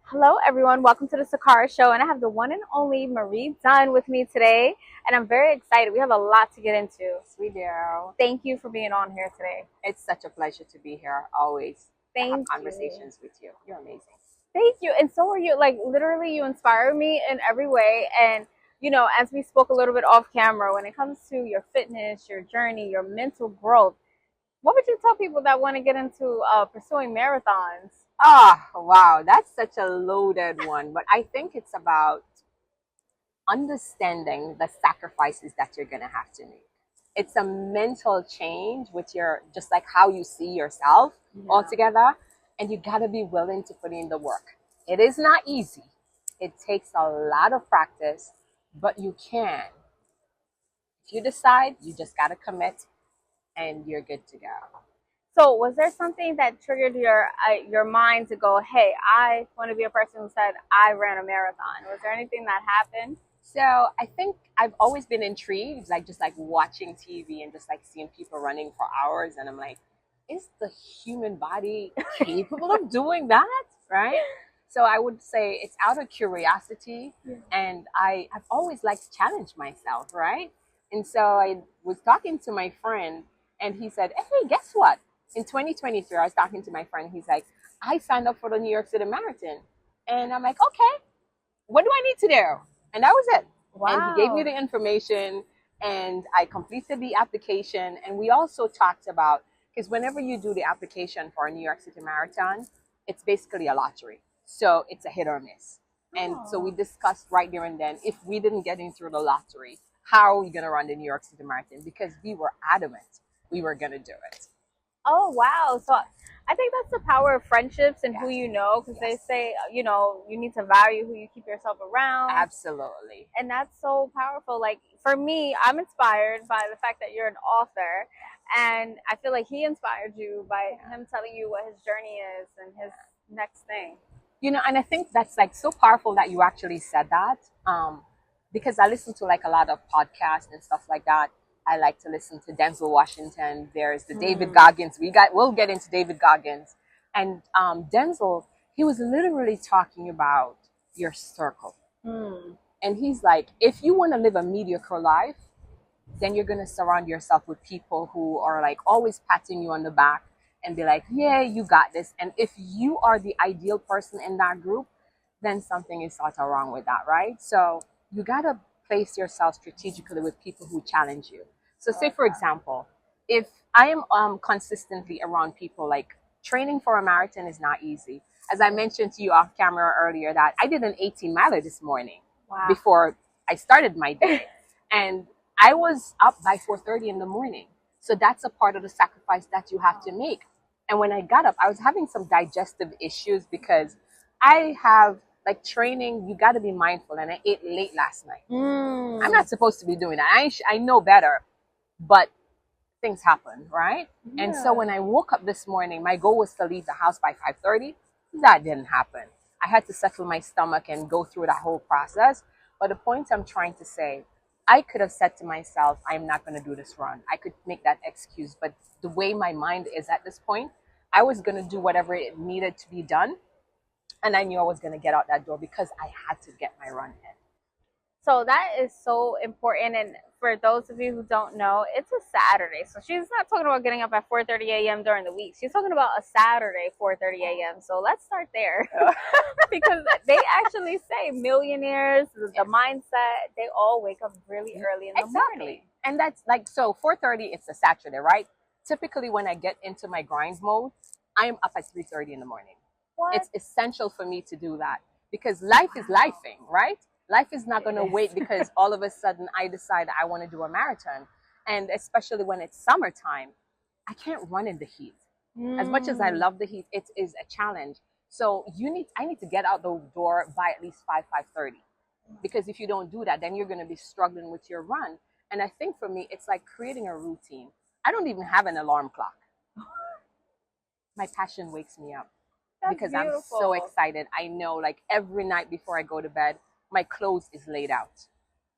Hello, everyone. Welcome to the Sicarah Show, and I have the one and only Marie Dunn with me today, and I'm very excited. We have a lot to get into. Sweet girl. Thank you for being on here today. It's such a pleasure to be here always to have Thank you. conversations with you. You're amazing. Thank you, and so are you. Like literally, you inspire me in every way. And as we spoke a little bit off camera, when it comes to your fitness, your journey, your mental growth, what would you tell people that want to get into pursuing marathons? Wow. That's such a loaded one. But I think it's about understanding the sacrifices that you're going to have to make. It's a mental change with your, just like how you see yourself altogether. And you got to be willing to put in the work. It is not easy. It takes a lot of practice, but you can. If you decide, you just got to commit and you're good to go. So, was there something that triggered your mind to go, "Hey, I want to be a person who said I ran a marathon"? Was there anything that happened? So I think I've always been intrigued, like just like watching TV and just like seeing people running for hours, and I'm like, is the human body capable of doing that? Right? So I would say it's out of curiosity, and I've always liked to challenge myself, right? And so I was talking to my friend, and he said, "Hey, guess what? In 2023, I was talking to my friend. He's like, I signed up for the New York City Marathon," and I'm like, "Okay, what do I need to do?" And that was it. Wow. And he gave me the information, and I completed the application. And we also talked about, because whenever you do the application for a New York City Marathon, it's basically a lottery. So it's a hit or miss. And so we discussed right there and then, if we didn't get in through the lottery, how are we going to run the New York City Marathon? Because we were adamant we were going to do it. Oh, wow. So I think that's the power of friendships and who you know, because they say, you need to value who you keep yourself around. Absolutely. And that's so powerful. Like for me, I'm inspired by the fact that you're an author. And I feel like he inspired you by him telling you what his journey is and his next thing. And I think that's like so powerful that you actually said that. Because I listen to like a lot of podcasts and stuff like that. I like to listen to Denzel Washington. There's the David Goggins. We'll get into David Goggins. And Denzel, he was literally talking about your circle. And he's like, if you want to live a mediocre life, then you're going to surround yourself with people who are like always patting you on the back and be like, yeah, you got this. And if you are the ideal person in that group, then something is sort of wrong with that, right? So you got to place yourself strategically with people who challenge you. So say, for example, if I am consistently around people, like training for a marathon is not easy. As I mentioned to you off camera earlier, that I did an 18-miler this morning before I started my day. And I was up by 4:30 in the morning. So that's a part of the sacrifice that you have to make. And when I got up, I was having some digestive issues because I have like training, you got to be mindful. And I ate late last night. I'm not supposed to be doing that. I know better, but things happen, right? Yeah. And so when I woke up this morning, my goal was to leave the house by 5:30. That didn't happen. I had to settle my stomach and go through that whole process. But the point I'm trying to say, I could have said to myself, I'm not going to do this run. I could make that excuse. But the way my mind is at this point, I was going to do whatever it needed to be done. And I knew I was going to get out that door because I had to get my run in. So that is so important. And for those of you who don't know, it's a Saturday. So she's not talking about getting up at 4:30 a.m. during the week. She's talking about a Saturday, 4:30 a.m. So let's start there. Because they actually say millionaires, the mindset, they all wake up really early in the morning. And that's like, so 4:30, it's a Saturday, right? Typically when I get into my grind mode, I am up at 3:30 in the morning. What? It's essential for me to do that because life is lifing, right? Life is not going to wait because all of a sudden I decide I want to do a marathon. And especially when it's summertime, I can't run in the heat. As much as I love the heat, it is a challenge. So I need to get out the door by at least 5:30. Because if you don't do that, then you're going to be struggling with your run. And I think for me, it's like creating a routine. I don't even have an alarm clock. My passion wakes me up. That's because beautiful. I'm so excited. I know like every night before I go to bed, my clothes is laid out.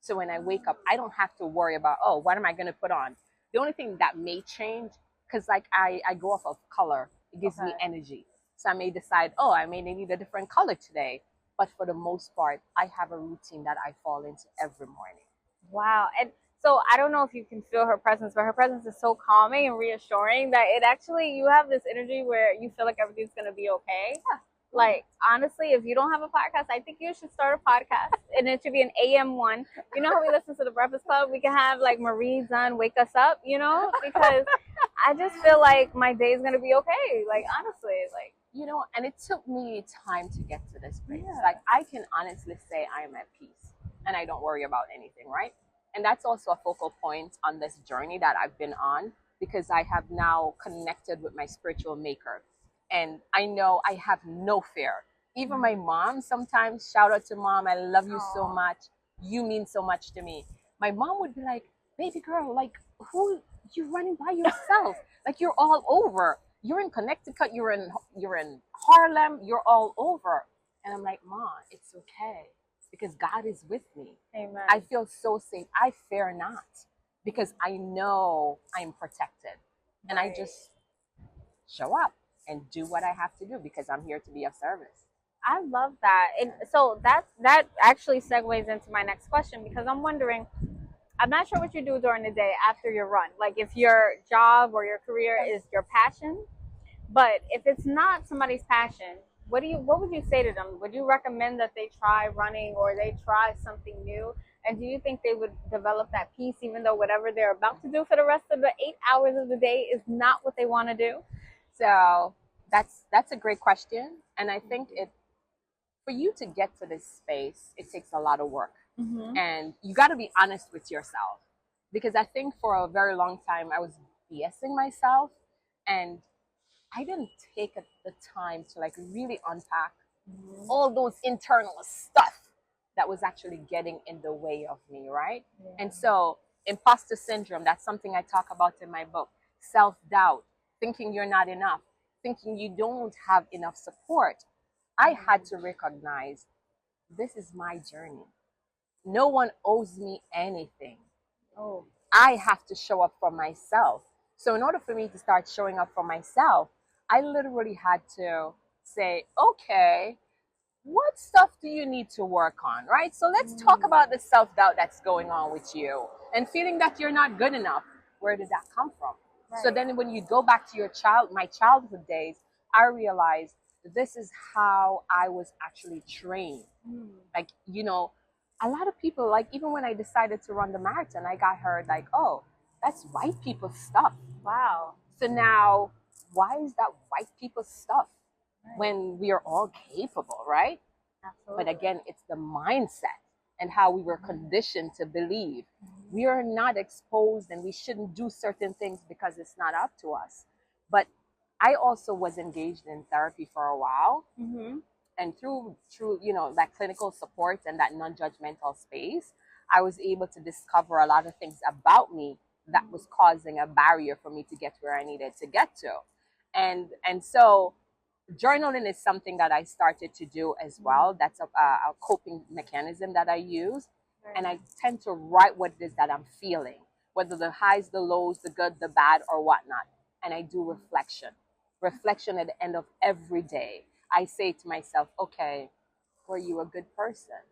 So when I wake up, I don't have to worry about, oh, what am I going to put on? The only thing that may change, because like I go off of color, it gives me energy. So I may decide, oh, I may need a different color today. But for the most part, I have a routine that I fall into every morning. Wow. And so I don't know if you can feel her presence, but her presence is so calming and reassuring that it actually, you have this energy where you feel like everything's going to be okay. Yeah. Like, honestly, if you don't have a podcast, I think you should start a podcast, and it should be an AM one. You know how we listen to the Breakfast Club? We can have like Marie Dunn wake us up, you know, because I just feel like my day is going to be okay. Like, honestly, like, You know, and it took me time to get to this place. Yeah. Like, I can honestly say I am at peace and I don't worry about anything, right? And that's also a focal point on this journey that I've been on, because I have now connected with my spiritual maker. And I know I have no fear. Even my mom sometimes, shout out to mom, I love you so Aw. much. You mean so much to me. My mom would be like, baby girl, like, who you running by yourself? Like, you're all over. You're in Connecticut, you're in Harlem, you're all over. And I'm like, Ma, it's okay, because God is with me. Amen. I feel so safe. I fear not, because I know I'm protected. And I Right. just show up and do what I have to do, because I'm here to be of service. I love that. And so that actually segues into my next question, because I'm wondering, I'm not sure what you do during the day after your run. Like, if your job or your career is your passion, but if it's not somebody's passion, what would you say to them? Would you recommend that they try running, or they try something new? And do you think they would develop that peace, even though whatever they're about to do for the rest of the 8 hours of the day is not what they want to do? So that's a great question. And I think it for you to get to this space, it takes a lot of work. Mm-hmm. And you got to be honest with yourself, because I think for a very long time I was BSing myself, and I didn't take the time to like really unpack all those internal stuff that was actually getting in the way of me, right? Yeah. And so imposter syndrome, that's something I talk about in my book. Self-doubt, thinking you're not enough, thinking you don't have enough support. I had to recognize this is my journey. No one owes me anything. Oh, I have to show up for myself. So in order for me to start showing up for myself, I literally had to say, okay, what stuff do you need to work on, right? So let's talk about the self-doubt that's going on with you and feeling that you're not good enough. Where did that come from? right. So then when you go back to my childhood days, I realized this is how I was actually trained. Like, you know, a lot of people, like, even when I decided to run the marathon, I got heard like, oh, that's white people stuff. Wow. So now, why is that white people stuff Right. when we are all capable, right? Absolutely. But again, it's the mindset and how we were conditioned to believe. We are not exposed and we shouldn't do certain things because it's not up to us. But I also was engaged in therapy for a while. Mm-hmm. And through you know, that clinical support and that non-judgmental space, I was able to discover a lot of things about me that was causing a barrier for me to get where I needed to get to. And so journaling is something that I started to do as well. That's a coping mechanism that I use. Right. And I tend to write what it is that I'm feeling, whether the highs, the lows, the good, the bad, or whatnot. And I do reflection at the end of every day. I say to myself, okay, were you a good person?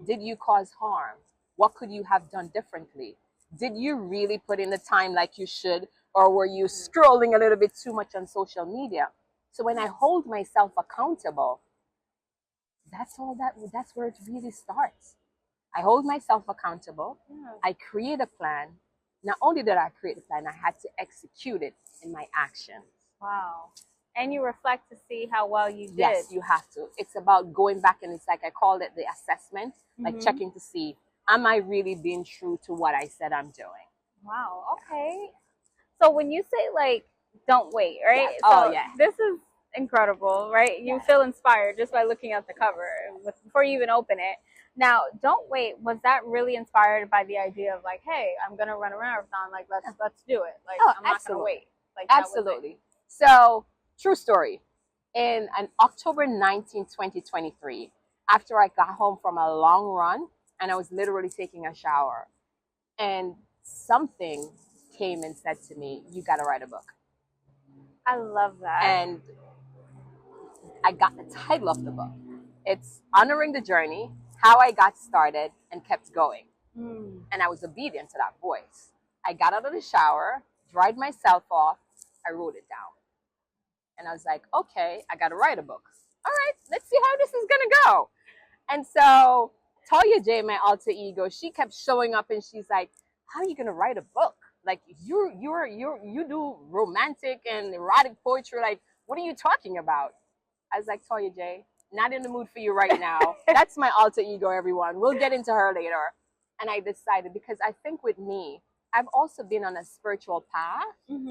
Did you cause harm? What could you have done differently? Did you really put in the time like you should? Or were you scrolling a little bit too much on social media? So when I hold myself accountable, that's where it really starts. I hold myself accountable. Yeah. I create a plan. Not only did I create a plan, I had to execute it in my actions. Wow. And you reflect to see how well you did. Yes, you have to. It's about going back, and it's like I call it the assessment, like checking to see, am I really being true to what I said I'm doing? Wow. Okay. So when you say like, don't wait, right? Yes. So Oh, yeah. This is incredible, right? You feel inspired just by looking at the cover before you even open it. Now, don't wait. Was that really inspired by the idea of like, hey, I'm gonna run a marathon. Like, let's do it. Like, Oh, I'm not absolutely. gonna wait. Like, that was it. Absolutely. So, true story. In October 19, 2023, after I got home from a long run, and I was literally taking a shower, and something came and said to me, you got to write a book. I love that. And I got the title of the book. It's Honoring the Journey, How I Got Started and Kept Going. And I was obedient to that voice. I got out of the shower, dried myself off, I wrote it down. And I was like, okay, I got to write a book. All right, let's see how this is going to go. And so Toya J, my alter ego, she kept showing up and she's like, how are you going to write a book? Like, you do romantic and erotic poetry. Like, what are you talking about? I was like, Toya J, not in the mood for you right now. That's my alter ego, everyone. We'll get into her later. And I decided, because I think with me, I've also been on a spiritual path,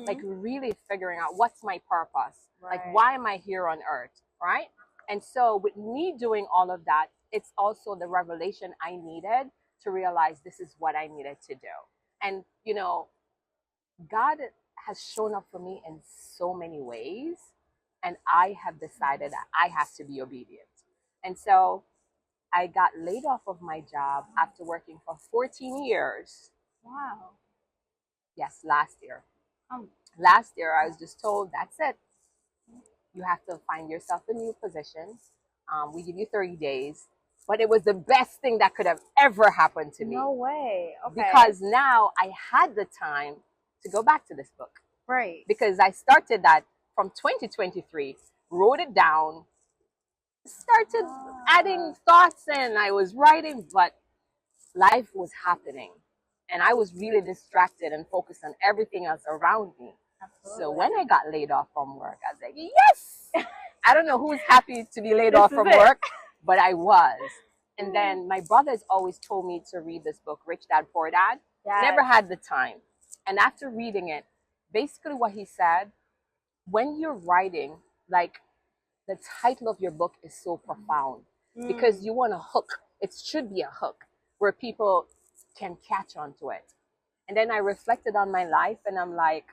like really figuring out what's my purpose. Right. Like, why am I here on earth, right? And so with me doing all of that, it's also the revelation I needed to realize this is what I needed to do. And, you know, God has shown up for me in so many ways, and I have decided that I have to be obedient. And so I got laid off of my job after working for 14 years. Wow. Yes, last year. Last year, I was just told, that's it. You have to find yourself a new position. We give you 30 days. But it was the best thing that could have ever happened to me. No way. Okay. Because now I had the time to go back to this book. Right. Because I started that from 2023, wrote it down, started adding thoughts in. I was writing, but life was happening. And I was really distracted and focused on everything else around me. Absolutely. So when I got laid off from work, I was like, yes! I don't know who's happy to be laid off from work, but I was. And then my brothers always told me to read this book, Rich Dad, Poor Dad. Yes. Never had the time. And after reading it, basically what he said, when you're writing, like, the title of your book is so profound because you want a hook. It should be a hook where people can catch onto it. And then I reflected on my life and I'm like,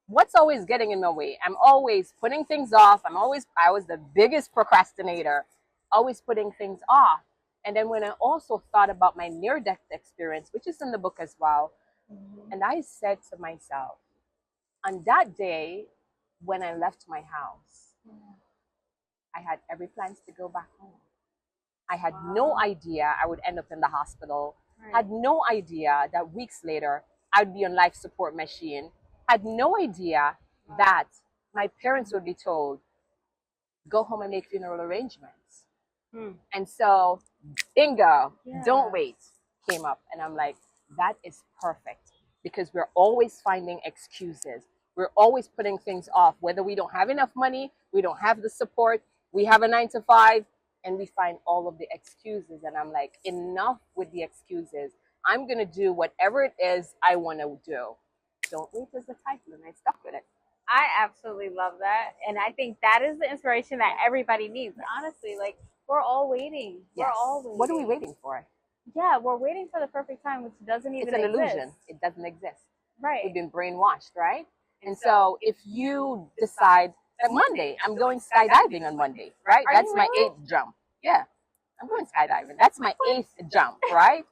what's always getting in my way? I'm always putting things off. I was the biggest procrastinator, always putting things off. And then when I also thought about my near-death experience, which is in the book as well, and I said to myself, on that day when I left my house, I had every plans to go back home. I had no idea I would end up in the hospital. Right. Had no idea that weeks later I'd be on life support machine. Had no idea that my parents would be told, go home and make funeral arrangements. And so, bingo, don't wait, came up. And I'm like, that is perfect. Because we're always finding excuses. We're always putting things off, whether we don't have enough money, we don't have the support, we have a 9-to-5, and we find all of the excuses. And I'm like, enough with the excuses. I'm going to do whatever it is I want to do. Don't wait is the title, and I stuck with it. I absolutely love that. And I think that is the inspiration that everybody needs. Honestly, like, we're all waiting. Yes. We're all waiting. What are we waiting for? Yeah, we're waiting for the perfect time, which doesn't even exist. It's an illusion. It doesn't exist. Right. We've been brainwashed, right? And so if you decide that Monday, I'm going skydiving on Monday, right? That's my 8th jump. Yeah, I'm going skydiving. That's my 8th jump, right?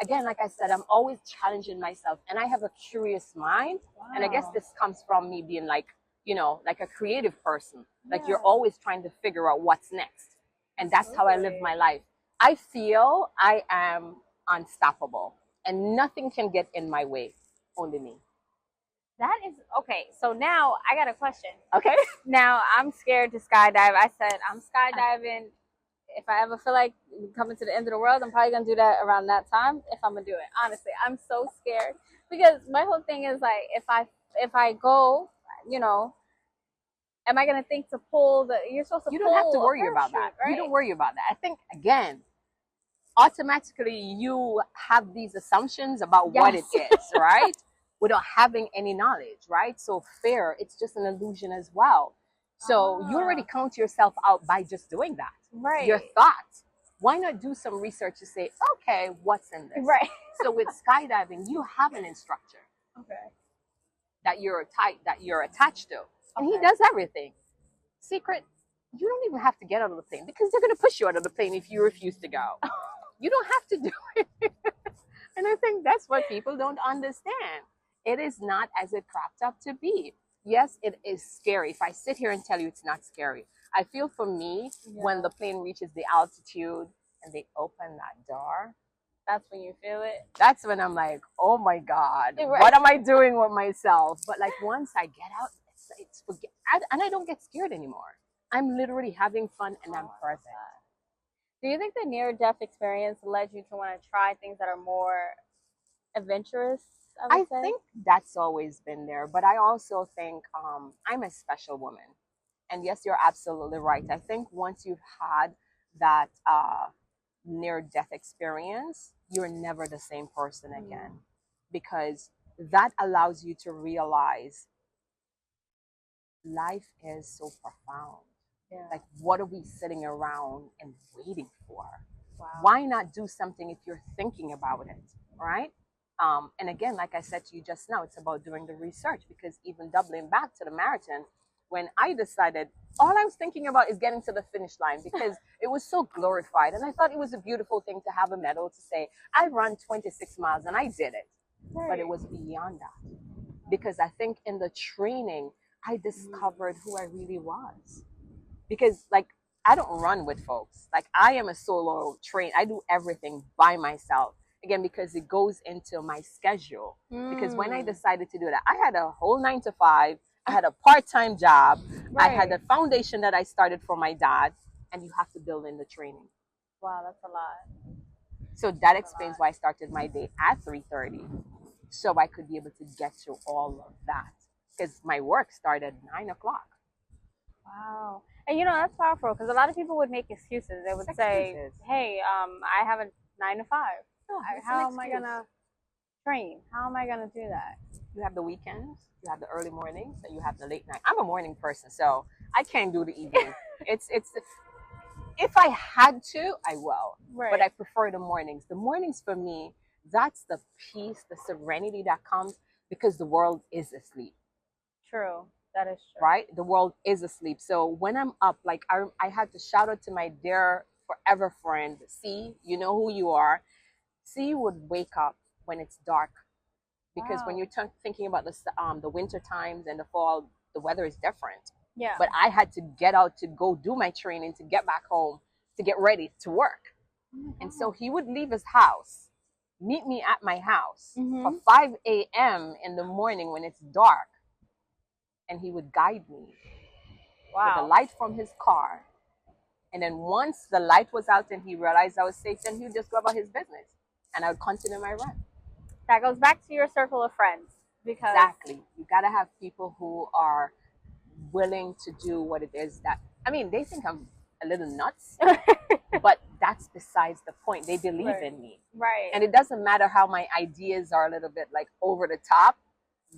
Again, like I said, I'm always challenging myself, and I have a curious mind. Wow. And I guess this comes from me being like, you know, like a creative person. Like you're always trying to figure out what's next. And that's how I live my life. I feel I am unstoppable and nothing can get in my way, only me. That is, okay, so now I got a question. Okay. Now, I'm scared to skydive. I said, I'm skydiving. If I ever feel like coming to the end of the world, I'm probably going to do that around that time, if I'm going to do it. Honestly, I'm so scared. Because my whole thing is, like, if I go, you know, am I going to think to pull the, you're supposed to pull. You don't have to worry about that. Right? You don't worry about that. I think, again, automatically you have these assumptions about what it is, right? Without having any knowledge, right? So fear, it's just an illusion as well. So you already count yourself out by just doing that. Right. Your thoughts. Why not do some research to say, okay, what's in this? Right. So with skydiving, you have an instructor. Okay. That you're attached to. And he does everything. Secret, you don't even have to get out of the plane because they're going to push you out of the plane if you refuse to go. You don't have to do it. And I think that's what people don't understand. It is not as it cracked up to be. Yes, it is scary. If I sit here and tell you it's not scary, I feel for me, when the plane reaches the altitude and they open that door, that's when you feel it. That's when I'm like, oh my God, Right. what am I doing with myself? But like once I get out, it's forget, and I don't get scared anymore. I'm literally having fun and I'm present. Do you think the near-death experience led you to want to try things that are more adventurous? I think that's always been there, but I also think I'm a special woman. And yes, you're absolutely right. I think once you've had that near-death experience, you're never the same person again, because that allows you to realize life is so profound. Yeah. Like, what are we sitting around and waiting for? Wow. Why not do something if you're thinking about it, right? And again, like I said to you just now, it's about doing the research, because even doubling back to the marathon, when I decided, all I was thinking about is getting to the finish line, because it was so glorified. And I thought it was a beautiful thing to have a medal to say, I ran 26 miles and I did it. Right. But it was beyond that, because I think in the training, I discovered who I really was. Because like, I don't run with folks. Like, I am a solo train. I do everything by myself. Again, because it goes into my schedule. Because when I decided to do that, I had a whole 9 to 5. I had a part-time job. Right. I had a foundation that I started for my dad. And you have to build in the training. Wow, that's a lot. So that explains why I started my day at 3:30. So I could be able to get to all of that. Because my work started 9 o'clock. Wow. And that's powerful, because a lot of people would make excuses. They would say, hey, I have a 9 to 5. No, how am I going to train? How am I going to do that? You have the weekends, you have the early mornings, and you have the late night. I'm a morning person, so I can't do the evening. it's if I had to, I will. Right. But I prefer the mornings. The mornings for me, that's the peace, the serenity that comes, because the world is asleep. True. That is true. Right? The world is asleep. So when I'm up, like I had to shout out to my dear forever friend, C, you know who you are. C would wake up when it's dark. Because when you're thinking about the winter times and the fall, the weather is different. Yeah. But I had to get out to go do my training, to get back home, to get ready to work. And so he would leave his house, meet me at my house for 5 a.m. in the morning when it's dark. And he would guide me with the light from his car. And then once the light was out and he realized I was safe, then he would just go about his business. And I would continue my run. That goes back to your circle of friends. Because exactly. You got to have people who are willing to do what it is that, I mean, they think I'm a little nuts, but that's besides the point. They believe in me. Right. And it doesn't matter how my ideas are a little bit like over the top.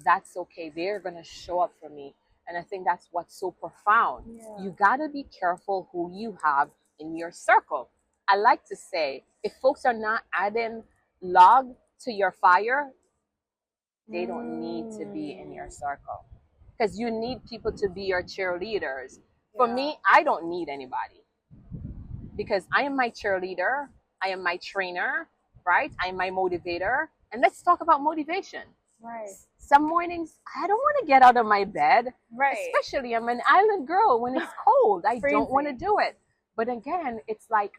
That's okay. They're going to show up for me. And I think that's what's so profound. Yeah. You got to be careful who you have in your circle. I like to say, if folks are not adding log to your fire, they don't need to be in your circle. Because you need people to be your cheerleaders. For me, I don't need anybody. Because I am my cheerleader. I am my trainer, right? I am my motivator. And let's talk about motivation. Right. Some mornings, I don't want to get out of my bed. Right. Especially, I'm an island girl. When it's cold, I don't want to do it. But again, it's like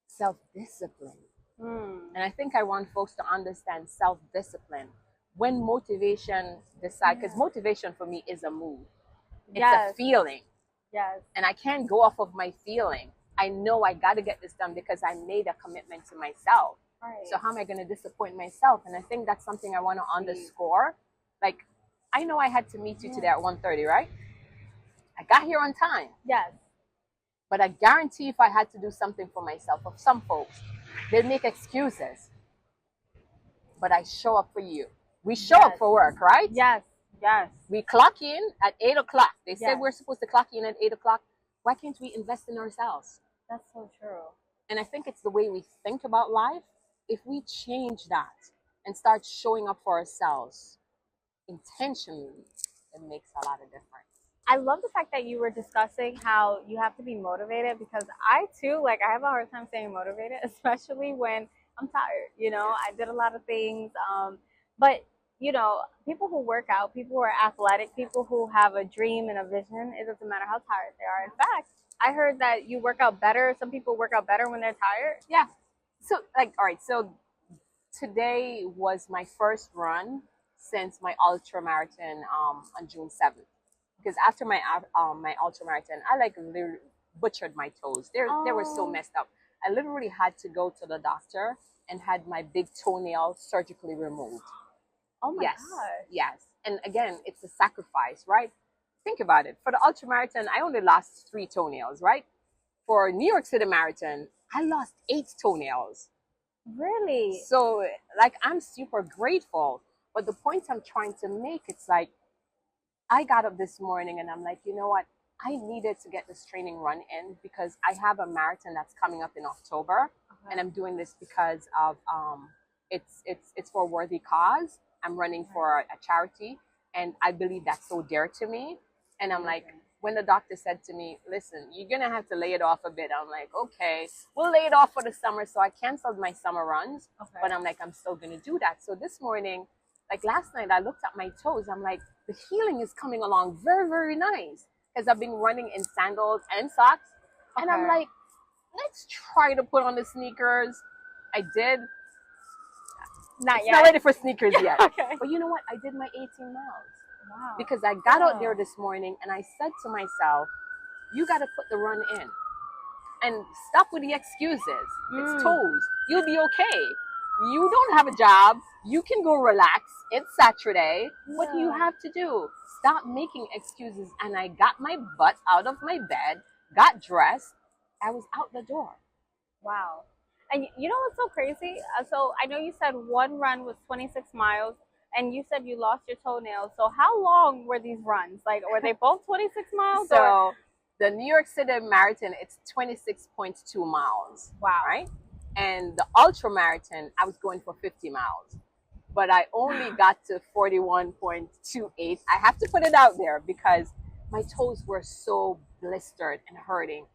self-discipline. And I think I want folks to understand self-discipline. When motivation decides, because motivation for me is a mood. It's a feeling. Yes. And I can't go off of my feeling. I know I got to get this done because I made a commitment to myself. Right. So how am I going to disappoint myself? And I think that's something I want to underscore. Like, I know I had to meet you today at 1:30, right? I got here on time. Yes. But I guarantee if I had to do something for myself, of some folks, they'd make excuses. But I show up for you. We show up for work, right? Yes. Yes. We clock in at 8 o'clock. They said we're supposed to clock in at 8 o'clock. Why can't we invest in ourselves? That's so true. And I think it's the way we think about life. If we change that and start showing up for ourselves intentionally, it makes a lot of difference. I love the fact that you were discussing how you have to be motivated, because I too, like, I have a hard time staying motivated, especially when I'm tired. I did a lot of things. But you know, people who work out, people who are athletic, people who have a dream and a vision, it doesn't matter how tired they are. In fact, I heard that you work out better. Some people work out better when they're tired. Yeah. So like, all right. So today was my first run since my ultra marathon on June 7th. Because after my ultra marathon, I like literally butchered my toes. They were so messed up. I literally had to go to the doctor and had my big toenail surgically removed. Oh my Yes, gosh. yes. And again, it's a sacrifice, right? Think about it. For the ultra marathon, I only lost 3 toenails, right? For New York City Marathon, I lost 8 toenails. Really? So, like, I'm super grateful. But the point I'm trying to make, it's like, I got up this morning and I'm like, you know what? I needed to get this training run in because I have a marathon that's coming up in October, and I'm doing this because of it's for a worthy cause. I'm running for a charity, and I believe that's so dear to me. And I'm like, when the doctor said to me, listen, you're gonna have to lay it off a bit. I'm like, okay, we'll lay it off for the summer. So I canceled my summer runs, but I'm like, I'm still gonna do that. So this morning, like last night, I looked at my toes. I'm like, the healing is coming along very, very nice because I've been running in sandals and socks. And I'm like, let's try to put on the sneakers. I did. Not yet. Not ready for sneakers yet. Okay. But you know what? I did my 18 miles. Wow. Because I got out there this morning and I said to myself, you got to put the run in. And stop with the excuses. It's toes. You'll be okay. You don't have a job. You can go relax. It's Saturday. What do you have to do? Stop making excuses. And I got my butt out of my bed, got dressed. I was out the door. Wow. And you know what's so crazy? So I know you said one run was 26 miles, and you said you lost your toenails. So how long were these runs? Like, were they both 26 miles? So the New York City Marathon, it's 26.2 miles. Wow. Right? And the ultra marathon, I was going for 50 miles. But I only got to 41.28. I have to put it out there because my toes were so blistered and hurting.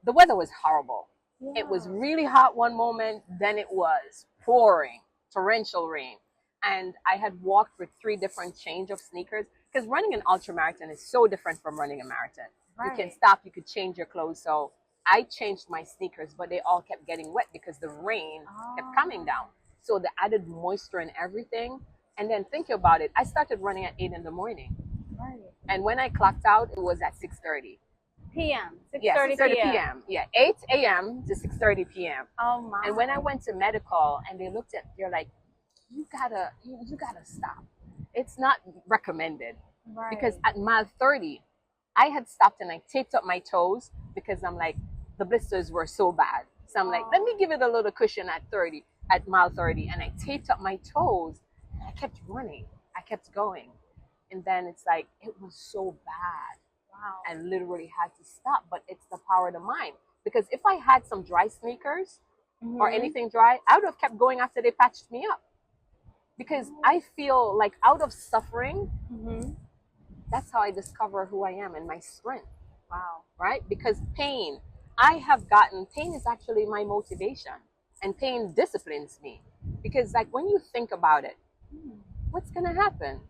The weather was horrible. It was really hot one moment, then it was pouring, torrential rain. And I had walked with 3 different change of sneakers because running an ultra marathon is so different from running a marathon. Right. You can stop, you could change your clothes. So I changed my sneakers, but they all kept getting wet because the rain kept coming down. So the added moisture and everything. And then think about it. I started running at 8 in the morning. Right. And when I clocked out, it was at 6:30. p.m. 6:30 Yeah, 6:30 p.m. Yeah, 8 a.m. to 6:30 p.m. Oh my! And when I went to medical, and they're like, you gotta stop. It's not recommended because at mile 30, I had stopped and I taped up my toes because I'm like, the blisters were so bad. So I'm like, let me give it a little cushion at mile 30, and I taped up my toes. And I kept running. I kept going, and then it's like it was so bad. Wow. I literally had to stop, but it's the power of the mind. Because if I had some dry sneakers or anything dry, I would have kept going after they patched me up. Because I feel like out of suffering, that's how I discover who I am and my strength. Wow. Right? Because pain is actually my motivation. And pain disciplines me. Because like when you think about it, what's going to happen?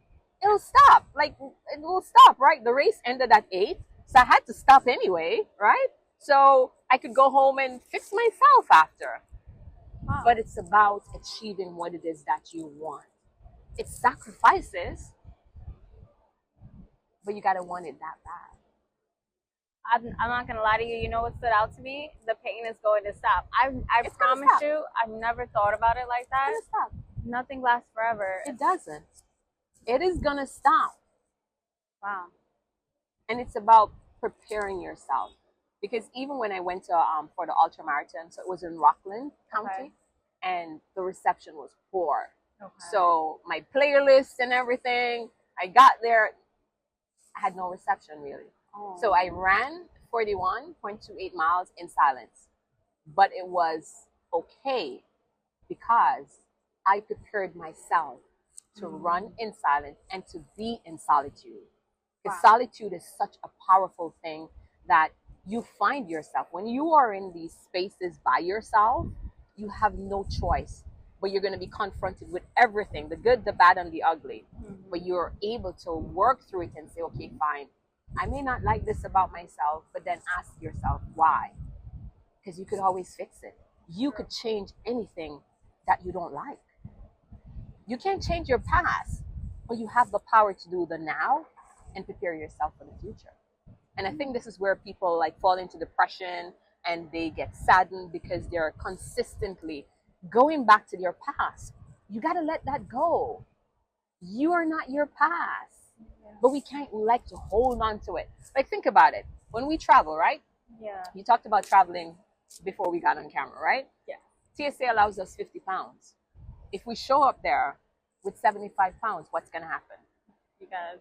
It'll stop. Like, it will stop, right? The race ended at 8, so I had to stop anyway, right? So I could go home and fix myself after. Wow. But it's about achieving what it is that you want. It's sacrifices, but you gotta want it that bad. I'm not gonna lie to you. You know what stood out to me? The pain is going to stop. I promise you, I've never thought about it like that. It's gonna stop. Nothing lasts forever. It doesn't. It is gonna stop. Wow. And it's about preparing yourself. Because even when I went to for the ultra marathon, so it was in Rockland County, and the reception was poor. Okay. So my playlist and everything, I got there, I had no reception really. Oh. So I ran 41.28 miles in silence. But it was okay because I prepared myself to run in silence and to be in solitude. Because solitude is such a powerful thing that you find yourself. When you are in these spaces by yourself, you have no choice but you're going to be confronted with everything, the good, the bad, and the ugly. Mhm. But you're able to work through it and say, okay, fine. I may not like this about myself, but then ask yourself why. Because you could always fix it. You could change anything that you don't like. You can't change your past, but you have the power to do the now and prepare yourself for the future. And I think this is where people like fall into depression and they get saddened because they're consistently going back to their past. You got to let that go. You are not your past, but we can't like to hold on to it. Like, think about it. When we travel, right? Yeah. You talked about traveling before we got on camera, right? Yeah. TSA allows us 50 pounds. If we show up there with 75 pounds, what's going to happen? You gotta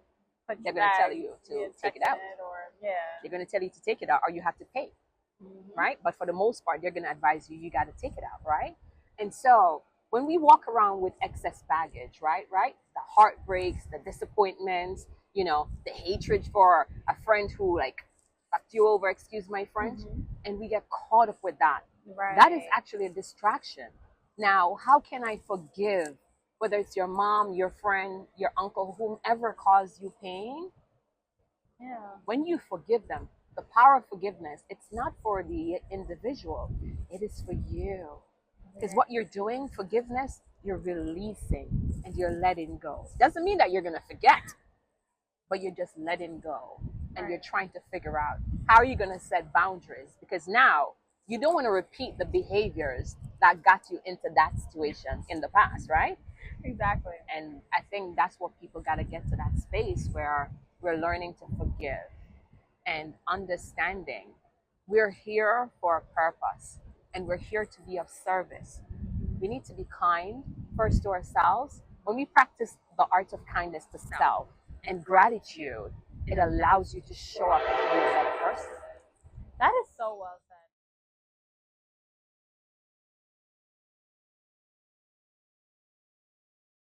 put They're your going to tell bag, you to yeah, take it check out. or yeah. They're going to tell you to take it out or you have to pay, Mhm. right? But for the most part, they're going to advise you, you got to take it out, right? And so when we walk around with excess baggage, right? The heartbreaks, the disappointments, you know, the hatred for a friend who like fucked you over, excuse my French, Mhm. and we get caught up with that. Right. That is actually a distraction. Now, how can I forgive, whether it's your mom, your friend, your uncle, whomever caused you pain? Yeah. When you forgive them, the power of forgiveness, it's not for the individual, it is for you. Because what you're doing, forgiveness, you're releasing and you're letting go. Doesn't mean that you're going to forget, but you're just letting go. And you're trying to figure out how are you going to set boundaries? Because now you don't want to repeat the behaviors that got you into that situation in the past, right? Exactly. And I think that's what people got to get to that space where we're learning to forgive and understanding we're here for a purpose and we're here to be of service. We need to be kind first to ourselves. When we practice the art of kindness to self and gratitude, it allows you to show up and to be a better person. That is